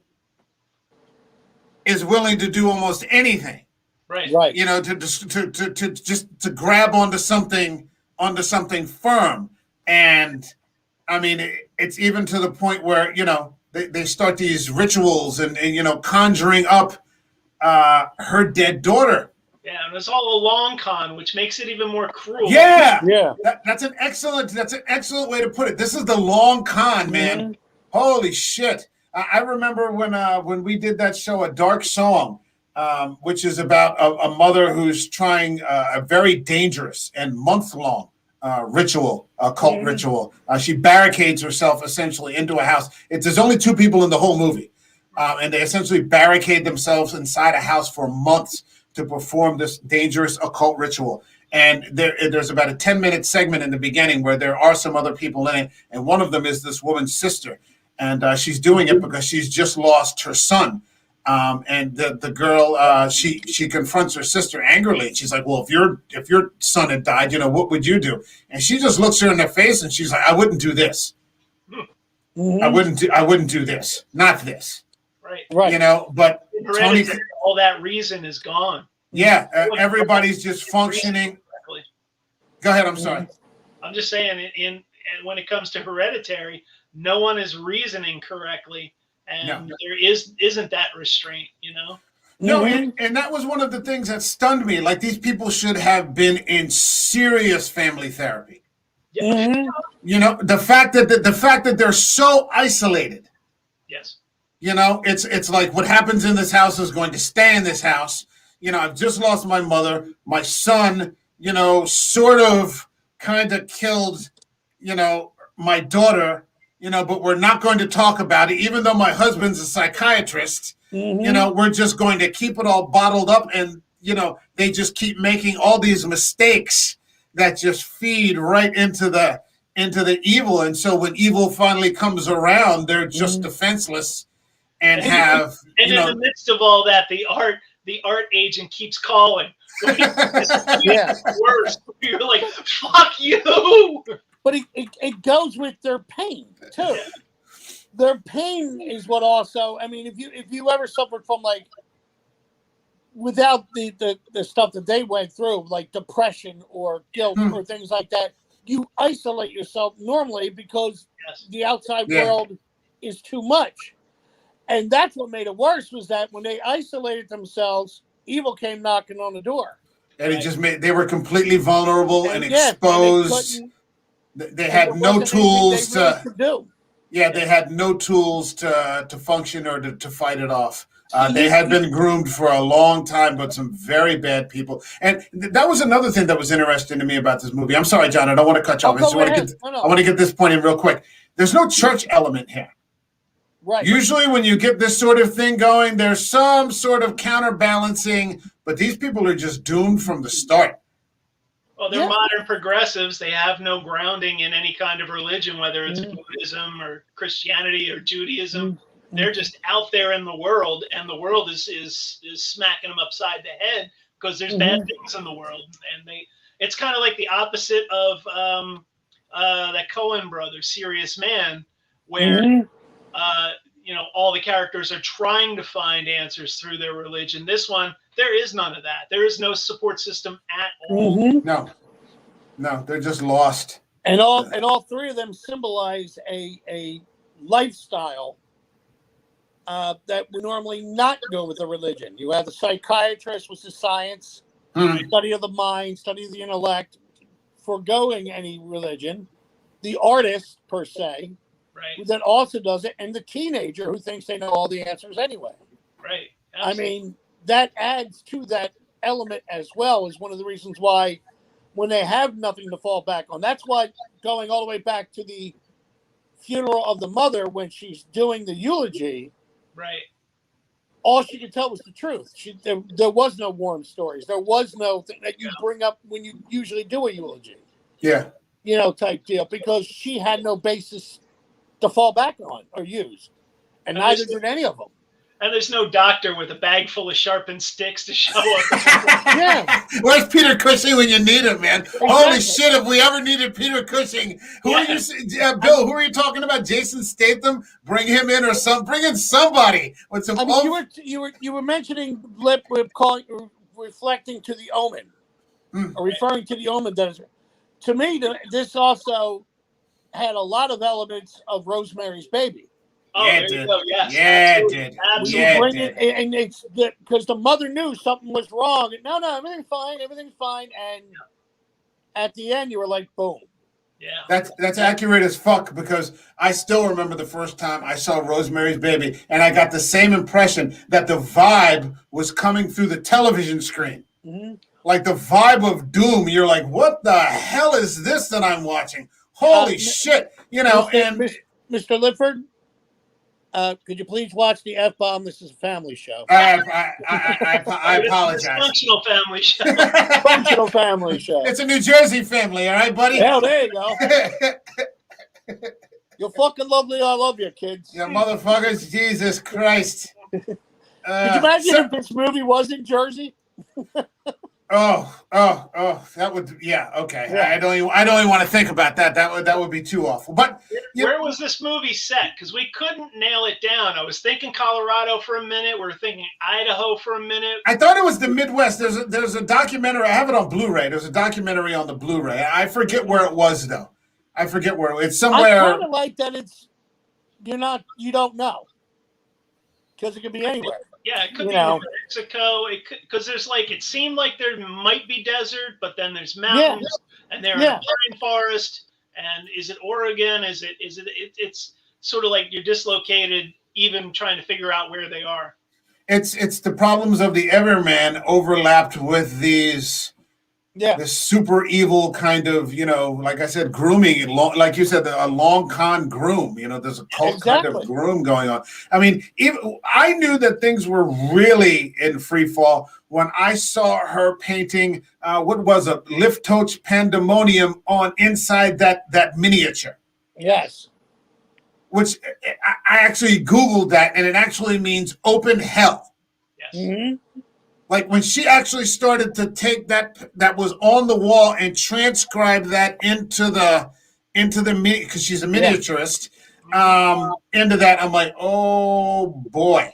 is willing to do almost anything. Right. To grab onto something firm. And I mean, it's even to the point where, they start these rituals and conjuring up her dead daughter. Yeah, and it's all a long con, which makes it even more cruel. Yeah. That's an excellent way to put it. This is the long con, man. Holy shit. I remember when we did that show, A Dark Song, which is about a mother who's trying a very dangerous and month-long ritual, cult ritual. She barricades herself essentially into a house. There's only 2 people in the whole movie, and they essentially barricade themselves inside a house for months to perform this dangerous occult ritual. And there's about a 10-minute segment in the beginning where there are some other people in it, and one of them is this woman's sister. And she's doing it because she's just lost her son. And the girl, she confronts her sister angrily. And she's like, well, if your son had died, what would you do? And she just looks her in the face and she's like, I wouldn't do this. I wouldn't do this. Not this. Right. But Tony, all that reason is gone. Yeah. Everybody's just functioning. Go ahead. I'm sorry. I'm just saying when it comes to Hereditary, no one is reasoning correctly, and there isn't that restraint, No, and that was one of the things that stunned me. Like, these people should have been in serious family therapy. Yeah. You know, the fact that they're so isolated. Yes. You know, it's like, what happens in this house is going to stay in this house. You know, I've just lost my mother. My son, you know, sort of kind of killed, you know, my daughter, you know, but we're not going to talk about it, even though my husband's a psychiatrist. You know, we're just going to keep it all bottled up, and, you know, they just keep making all these mistakes that just feed right into the evil. And so when evil finally comes around, they're just defenseless and have, and you in know, the midst of all that, the art agent keeps calling. Like, Yeah. Worse. You're like, fuck you. But it goes with their pain too. Their pain is what also. I mean, if you ever suffered from, like, without the stuff that they went through, like depression or guilt or things like that, you isolate yourself normally because the outside world is too much. And that's what made it worse, was that when they isolated themselves, evil came knocking on the door. And it just made, they were completely vulnerable and exposed. They had no tools to do. Yeah, they had no tools to function or to fight it off. They had been groomed for a long time, but some very bad people. And that was another thing that was interesting to me about this movie. I'm sorry, John, I don't want to cut you off. I want to get this point in real quick. There's no church element here. Right. Usually when you get this sort of thing going, there's some sort of counterbalancing, but these people are just doomed from the start. Well, they're modern progressives. They have no grounding in any kind of religion, whether it's Buddhism or Christianity or Judaism. They're just out there in the world, and the world is smacking them upside the head because there's bad things in the world. And it's kind of like the opposite of that Coen brothers, Serious Man, where you know, all the characters are trying to find answers through their religion. This one, there is none of that. There is no support system at all. No, they're just lost. And all three of them symbolize a lifestyle that would normally not go with a religion. You have the psychiatrist, which is science, study of the mind, study of the intellect, foregoing any religion. The artist, per se, who then also does it, and the teenager who thinks they know all the answers anyway. Right. Absolutely. I mean, that adds to that element as well, is one of the reasons why when they have nothing to fall back on. That's why, going all the way back to the funeral of the mother, when she's doing the eulogy, all she could tell was the truth. There was no warm stories. There was no thing that you bring up when you usually do a eulogy. Yeah. You know, type deal, because she had no basis to fall back on or use. And neither did any of them. And there's no doctor with a bag full of sharpened sticks to show up. Yeah. Where's Peter Cushing when you need him, man? Exactly. Holy shit, if we ever needed Peter Cushing. Who are you, Bill, who are you talking about? Jason Statham? Bring him in or some. Bring in somebody with some. I mean, you were mentioning Blip, reflecting to the Omen, or referring to the Omen. To me, this also had a lot of elements of Rosemary's Baby. Oh, yeah, there you go. Yes. Yeah, it did. Absolutely. Yeah, it did. And it's because the mother knew something was wrong. No, everything's fine. And at the end, you were like, boom. Yeah. That's accurate as fuck, because I still remember the first time I saw Rosemary's Baby, and I got the same impression that the vibe was coming through the television screen. Like the vibe of doom. You're like, what the hell is this that I'm watching? Holy shit. You know, Mr. Lifford, could you please watch the F-bomb? This is a family show. I apologize. Functional family show. Functional family show. It's a New Jersey family, all right, buddy? Hell, there you go. You're fucking lovely. I love you, kids. You motherfuckers. Jesus Christ. Could you imagine if this movie was in Jersey? That would, okay. Yeah. I don't even want to think about that. That would be too awful. But where was this movie set? Because we couldn't nail it down. I was thinking Colorado for a minute. We were thinking Idaho for a minute. I thought it was the Midwest. There's a documentary. I have it on Blu-ray. There's a documentary on the Blu-ray. I forget where it was though. It's somewhere. I kind of like that. You don't know, because it could be anywhere. Yeah, it could You be know. New Mexico. It could, because there's like, it seemed like there might be desert, but then there's Yeah. mountains, and they're in Yeah. a pine forest. And is it Oregon? It's sort of like you're dislocated, even trying to figure out where they are. It's the problems of the Everman overlapped with these Yeah. this super evil kind of, like I said, grooming, like you said, a long con groom. There's a cult kind of Exactly. groom going on. I mean, even I knew that things were really in free fall when I saw her painting what was a Liftoach pandemonium on inside that miniature. Yes. Which I actually Googled that, and it actually means open hell. Yes. Mm-hmm. Like when she actually started to take that was on the wall and transcribe that into the because she's a miniaturist, into that, I'm like, oh boy.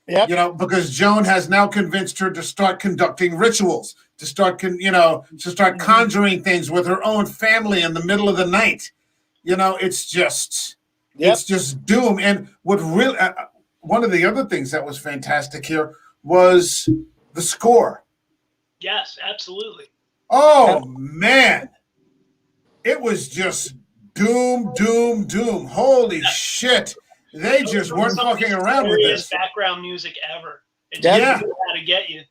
Yep. Because Joan has now convinced her to start conducting rituals, to start conjuring things with her own family in the middle of the night. It's just it's just doom. And what really one of the other things that was fantastic here was the score. Yes, absolutely. Oh man, it was just doom, doom, doom. Holy shit! They just weren't fucking around with this. Background music ever. It just knew how to get you.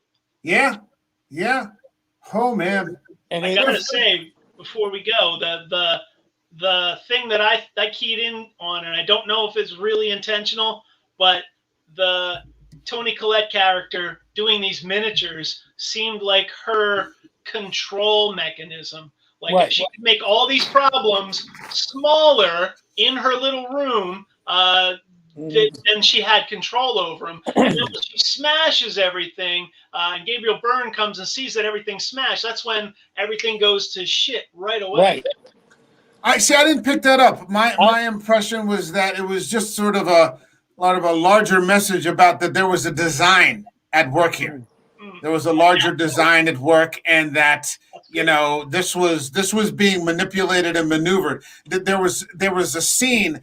Yeah. Oh man. And I gotta say, before we go, the thing that I keyed in on, and I don't know if it's really intentional, but the Toni Collette character doing these miniatures seemed like her control mechanism. Like if she could make all these problems smaller in her little room, then she had control over them. And then when she smashes everything, and Gabriel Byrne comes and sees that everything's smashed, that's when everything goes to shit right away. Right. I didn't pick that up. My impression was that it was just sort of a larger message about that there was a design at work here. There was a larger design at work, and that this was being manipulated and maneuvered. There was a scene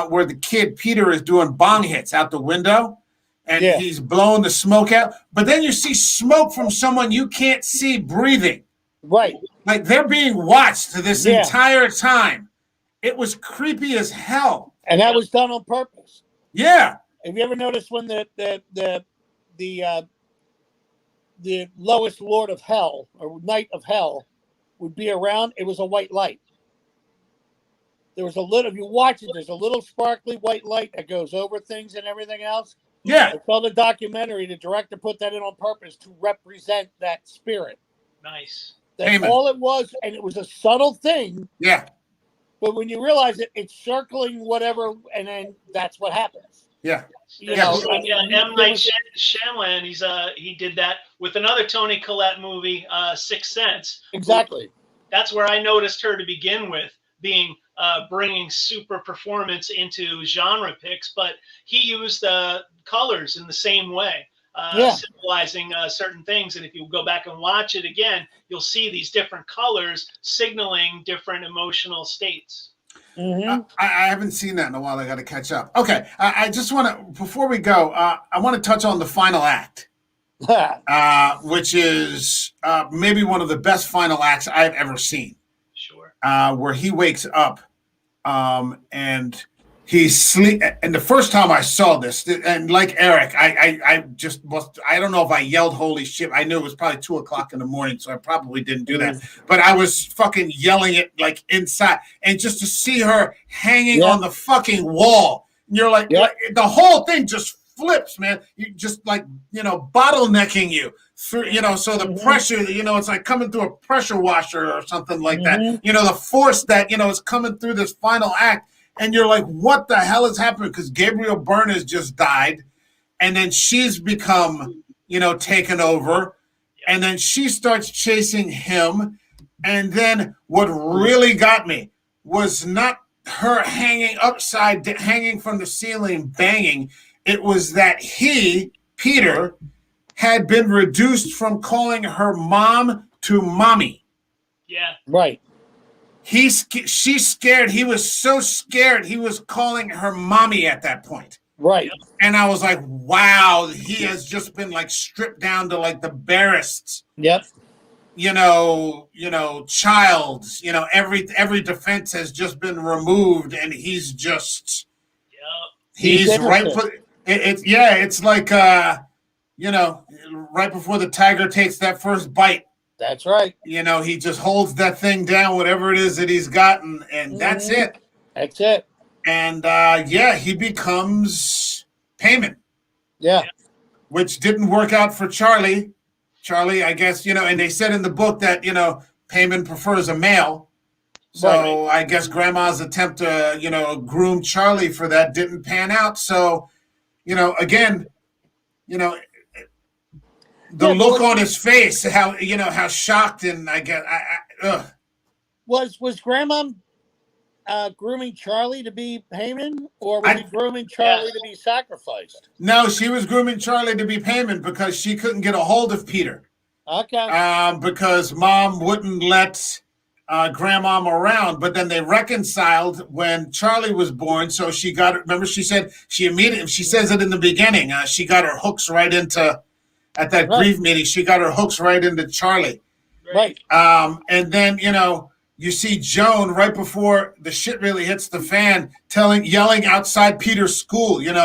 where the kid Peter is doing bong hits out the window, and he's blowing the smoke out. But then you see smoke from someone you can't see breathing. Right. Like they're being watched this entire time. It was creepy as hell. And that was done on purpose. Yeah. Have you ever noticed when the lowest lord of hell or knight of hell would be around? It was a white light. There was a little, if you watch it, there's a little sparkly white light that goes over things and everything else. Yeah. I saw the documentary. The director put that in on purpose to represent that spirit. Nice. That's all it was, and it was a subtle thing. Yeah. But when you realize it, it's circling whatever, and then that's what happens. Yeah. M. Night Shyamalan, he did that with another Toni Collette movie, Sixth Sense. Exactly. That's where I noticed her to begin with, being bringing super performance into genre picks, but he used colors in the same way. Symbolizing certain things. And if you go back and watch it again, you'll see these different colors signaling different emotional states. Mm-hmm. I haven't seen that in a while. I got to catch up. Okay. I just want to, before we go, I want to touch on the final act, which is maybe one of the best final acts I've ever seen. Sure. Where he wakes up and he's sleep. And the first time I saw this, and like Eric, I just was, I don't know if I yelled holy shit. I knew it was probably 2:00 in the morning, so I probably didn't do that. But I was fucking yelling it like inside. And just to see her hanging on the fucking wall, and you're like, the whole thing just flips, man. You just like, bottlenecking you through, so the pressure, it's like coming through a pressure washer or something like that. The force that, is coming through this final act. And you're like, what the hell is happening? Because Gabriel Byrne has just died. And then she's become, taken over. And then she starts chasing him. And then what really got me was not her hanging from the ceiling, banging. It was that he, Peter, had been reduced from calling her mom to mommy. Yeah. Right. She's scared. He was so scared. He was calling her mommy at that point. Right. And I was like, wow, he has just been like stripped down to like the barest, Yep. child, every defense has just been removed, and he's just, he's right. It's like, right before the tiger takes that first bite. That's right. He just holds that thing down, whatever it is that he's gotten, and that's it. That's it. And he becomes Payman. Yeah. Which didn't work out for Charlie. Charlie, I guess, and they said in the book that, Payman prefers a male. So I guess Grandma's attempt to, groom Charlie for that didn't pan out. So, again, the look on his face, how shocked, and I guess, Was Grandma grooming Charlie to be Payman, or was he grooming Charlie to be sacrificed? No, she was grooming Charlie to be Payman because she couldn't get a hold of Peter. Okay. Because Mom wouldn't let Grandmom around, but then they reconciled when Charlie was born. So she got, remember she said she says it in the beginning, she got her hooks right into, at that grief meeting, she got her hooks right into Charlie. Right. And then, you see Joan right before the shit really hits the fan, yelling outside Peter's school, get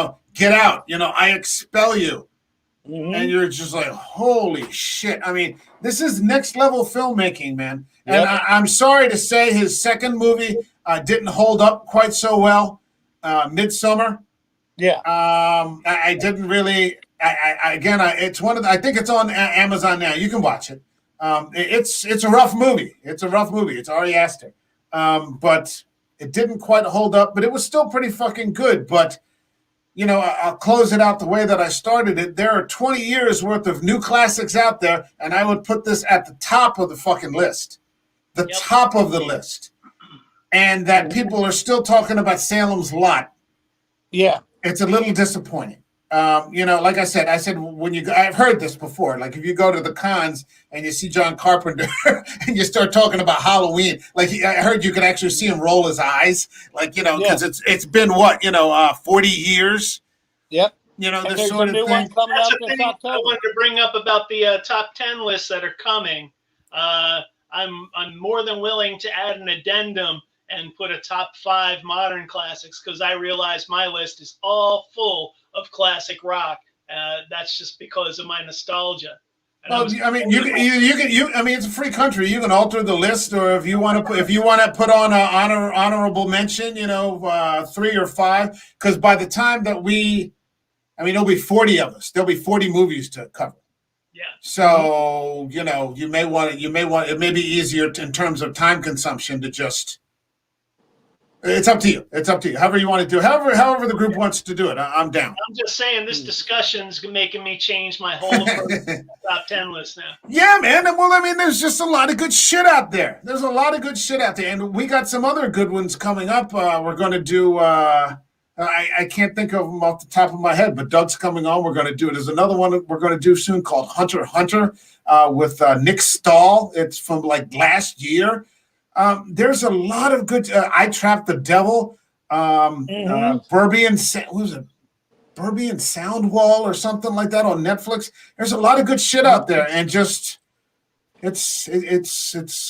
out, I expel you. Mm-hmm. And you're just like, holy shit. I mean, this is next level filmmaking, man. And I'm sorry to say his second movie didn't hold up quite so well. Midsummer. Yeah. I didn't really, it's one of the, I think it's on Amazon now. You can watch it. It's a rough movie. It's Ari Aster. But it didn't quite hold up, but it was still pretty fucking good. But, I'll close it out the way that I started it. There are 20 years worth of new classics out there, and I would put this at the top of the fucking list. Top of the list. And that people are still talking about Salem's Lot. Yeah. It's a little disappointing. Like I said, I've heard this before. Like if you go to the cons and you see John Carpenter and you start talking about Halloween, I heard you could actually see him roll his eyes, because it's been 40 years. Yep. This sort of thing. That's the thing I wanted to bring up about the top 10 lists that are coming. I'm more than willing to add an addendum and put a top 5 modern classics, because I realize my list is all full of classic rock. That's just because of my nostalgia. Well, it's a free country. You can alter the list, or if you want to put on an honorable mention, 3 or 5, because by the time that there'll be 40 of us. There'll be 40 movies to cover. Yeah. So, you may want it may be easier in terms of time consumption to just. It's up to you. However you want to do it. However the group wants to do it. I'm down. I'm just saying this discussion's making me change my whole top 10 list now. Yeah, man. Well, there's just a lot of good shit out there. And we got some other good ones coming up. We're going to do, I can't think of them off the top of my head, but Doug's coming on. We're going to do it. There's another one that we're going to do soon called Hunter x Hunter with Nick Stahl. It's from last year. There's a lot of good. I Trapped the Devil. Burbian Soundwall or something like that on Netflix. There's a lot of good shit out there, and just it's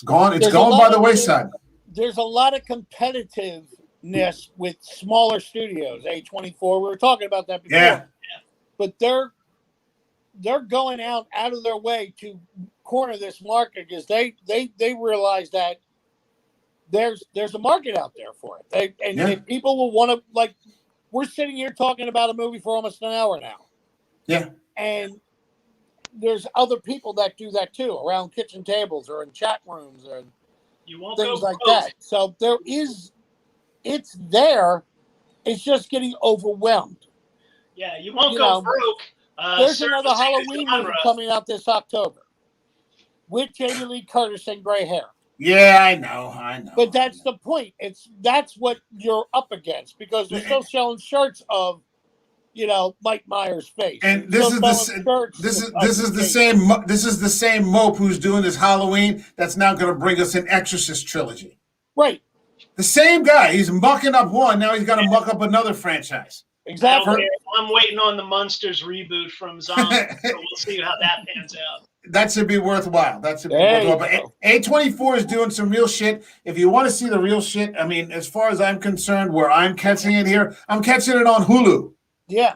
gone. It's gone by the wayside. There's a lot of competitiveness with smaller studios. A24. We were talking about that before. Yeah. But they're going out of their way to corner this market because they realize that there's a market out there for it. And people will want to, we're sitting here talking about a movie for almost an hour now. Yeah. And there's other people that do that too, around kitchen tables or in chat rooms or things like that. So it's there. It's just getting overwhelmed. Yeah, you won't go broke. There's another Halloween movie coming out this October with Jamie Lee Curtis and gray hair. Yeah, I know. But that's the point. That's what you're up against, because they're still selling shirts of, Mike Myers' face. And this is the same mope who's doing this Halloween that's now going to bring us an Exorcist trilogy. Right. The same guy. He's mucking up one. Now he's going to muck up another franchise. Exactly. I'm waiting on the Munsters reboot from Zombie, so we'll see how that pans out. That should be worthwhile. That should be worthwhile. But A24 is doing some real shit. If you want to see the real shit, I mean, as far as I'm concerned, where I'm catching it here, I'm catching it on Hulu. Yeah.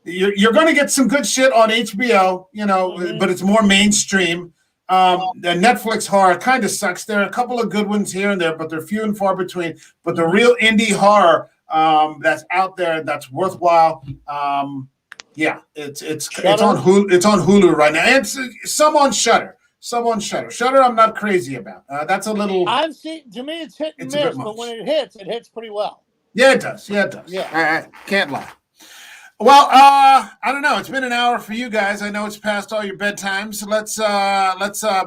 You're going to get some good shit on HBO, but it's more mainstream. The Netflix horror kind of sucks. There are a couple of good ones here and there, but they're few and far between. But the real indie horror that's out there, that's worthwhile. Yeah, it's on Hulu. It's on Hulu right now. It's some on Shudder. Shudder, I'm not crazy about. That's a little. I've seen. To me, it's hit and miss, but when it hits pretty well. Yeah, it does. Yeah. I can't lie. Well, I don't know. It's been an hour for you guys. I know it's past all your bedtimes. So let's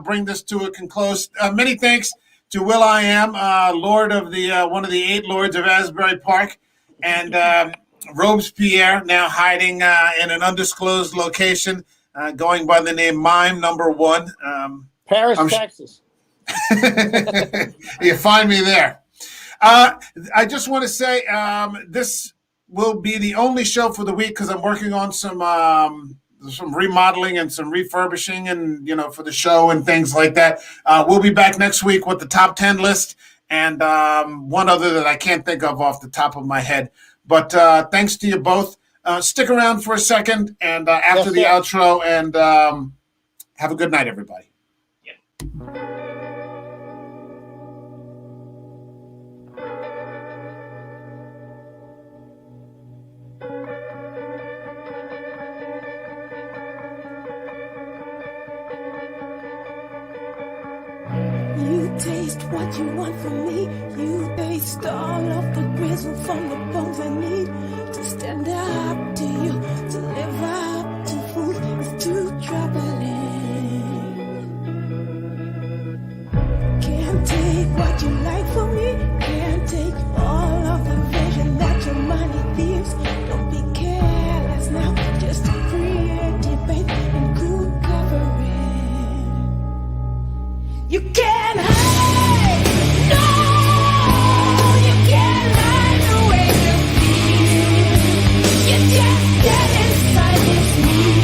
bring this to a conclusion. Many thanks to Will I Am, Lord of the one of the 8 Lords of Asbury Park, and Robespierre, now hiding in an undisclosed location, going by the name Mime Number 1. Paris, Texas. You find me there. I just want to say this will be the only show for the week because I'm working on some remodeling and some refurbishing and, for the show and things like that. We'll be back next week with the top 10 list and one other that I can't think of off the top of my head. But thanks to you both. Stick around for a second and after the outro and have a good night, everybody. Yep. You taste what you want from me. You taste all of the gristle from the bones I need to stand up to you, to live up to fools. It's too troubling. Can't take what you like from me. Can't take all of the vision that your money thieves. Don't be careless now. Just a pretty babe and good covering. You can't hide, no, you can't hide the way you feel. You just get inside this me.